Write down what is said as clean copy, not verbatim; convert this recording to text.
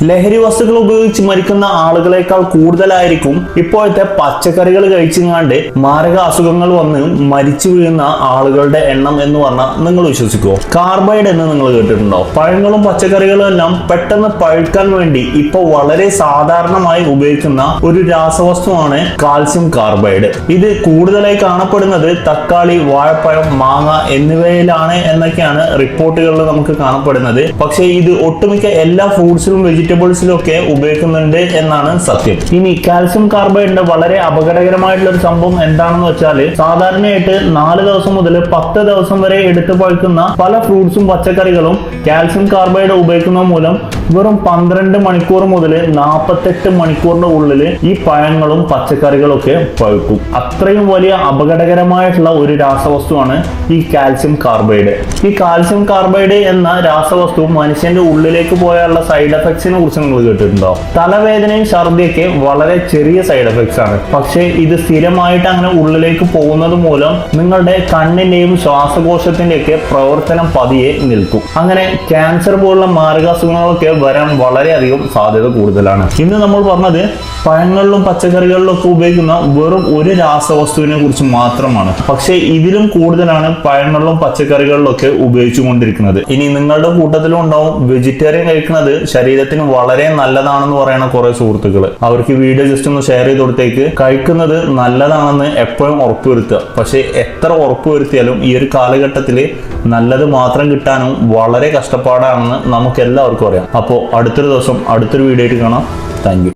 ലഹരി വസ്തുക്കൾ ഉപയോഗിച്ച് മരിക്കുന്ന ആളുകളെക്കാൾ കൂടുതലായിരിക്കും ഇപ്പോഴത്തെ പച്ചക്കറികൾ കഴിച്ചുങ്ങാണ്ട് മാരക അസുഖങ്ങൾ വന്ന് മരിച്ചു വീഴുന്ന ആളുകളുടെ എണ്ണം എന്ന് പറഞ്ഞാൽ നിങ്ങൾ വിശ്വസിക്കുമോ? കാർബൈഡ് എന്ന് നിങ്ങൾ കേട്ടിട്ടുണ്ടോ? പഴങ്ങളും പച്ചക്കറികളും എല്ലാം പെട്ടെന്ന് പഴുക്കാൻ വേണ്ടി ഇപ്പൊ വളരെ സാധാരണമായി ഉപയോഗിക്കുന്ന ഒരു രാസവസ്തുവാണ് കാൽസ്യം കാർബൈഡ്. ഇത് കൂടുതലായി കാണപ്പെടുന്നത് തക്കാളി, വാഴപ്പഴം, മാങ്ങ എന്നിവയിലാണ് എന്നൊക്കെയാണ് റിപ്പോർട്ടുകളിൽ നമുക്ക് കാണപ്പെടുന്നത്. പക്ഷേ ഇത് ഒട്ടുമിക്ക എല്ലാ ഫ്രൂട്ട്സിലും വെജിറ്റബിൾസിലും ഒക്കെ ഉപയോഗിക്കുന്നുണ്ട് എന്നാണ് സത്യം. ഇനി കാൽസ്യം കാർബൈഡിന്റെ വളരെ അപകടകരമായിട്ടുള്ള ഒരു സംഭവം എന്താണെന്ന് വെച്ചാൽ, സാധാരണയായിട്ട് 4 ദിവസം മുതൽ 10 ദിവസം വരെ എടുത്തു പഴുക്കുന്ന പല ഫ്രൂട്ട്സും പച്ചക്കറികളും കാൽസ്യം കാർബൈഡ് ഉപയോഗിക്കുന്നത് മൂലം വെറും 12 മണിക്കൂർ മുതൽ 48 മണിക്കൂറിന്റെ ഉള്ളിൽ ഈ പഴങ്ങളും പച്ചക്കറികളും ഒക്കെ പഴുക്കും. അത്രയും വലിയ അപകടകരമായിട്ടുള്ള ഒരു രാസവസ്തുവാണ് ഈ കാൽസ്യം കാർബൈഡ്. ഈ കാൽസ്യം കാർബൈഡ് എന്ന രാസവസ്തു മനുഷ്യന്റെ ഉള്ളിലേക്ക് പോയാലുള്ള സൈഡ് എഫക്ട്സിനെ കുറിച്ച് നിങ്ങൾ കേട്ടിട്ടുണ്ടോ? തലവേദനയും ഛർദിയൊക്കെ വളരെ ചെറിയ സൈഡ് എഫക്ട്സ് ആണ്. പക്ഷേ ഇത് സ്ഥിരമായിട്ട് അങ്ങനെ ഉള്ളിലേക്ക് പോകുന്നത് മൂലം നിങ്ങളുടെ കണ്ണിന്റെയും ശ്വാസകോശത്തിന്റെ ഒക്കെ പ്രവർത്തനം പതിയെ നിൽക്കും. അങ്ങനെ ക്യാൻസർ പോലുള്ള മാരകാസുഖങ്ങളൊക്കെ വരാൻ വളരെയധികം സാധ്യത കൂടുതലാണ്. ഇന്ന് നമ്മൾ പറഞ്ഞത് പഴങ്ങളിലും പച്ചക്കറികളിലും ഒക്കെ ഉപയോഗിക്കുന്ന വെറും ഒരു രാസവസ്തുവിനെ കുറിച്ച് മാത്രമാണ്. പക്ഷേ ഇതിലും കൂടുതലാണ് പഴങ്ങളിലും പച്ചക്കറികളിലും ഒക്കെ ഉപയോഗിച്ചുകൊണ്ടിരിക്കുന്നത്. ഇനി നിങ്ങളുടെ കൂട്ടത്തിലും ഉണ്ടാവും വെജിറ്റേറിയൻ കഴിക്കുന്നത് ശരീരത്തിന് വളരെ നല്ലതാണെന്ന് പറയുന്ന കുറെ സുഹൃത്തുക്കൾ. അവർക്ക് വീഡിയോ ജസ്റ്റ് ഒന്ന് ഷെയർ ചെയ്ത് കൊടുത്തേക്ക്. കഴിക്കുന്നത് നല്ലതാണെന്ന് എപ്പോഴും ഉറപ്പുവരുത്തുക. പക്ഷെ എത്ര ഉറപ്പുവരുത്തിയാലും ഈ ഒരു കാലഘട്ടത്തിൽ നല്ലത് മാത്രം കിട്ടാനും വളരെ കഷ്ടപ്പാടാണെന്ന് നമുക്ക് എല്ലാവർക്കും അറിയാം. അപ്പോൾ അടുത്തൊരു ദിവസം അടുത്തൊരു വീഡിയോ ആയിട്ട് കാണാം. Thank you.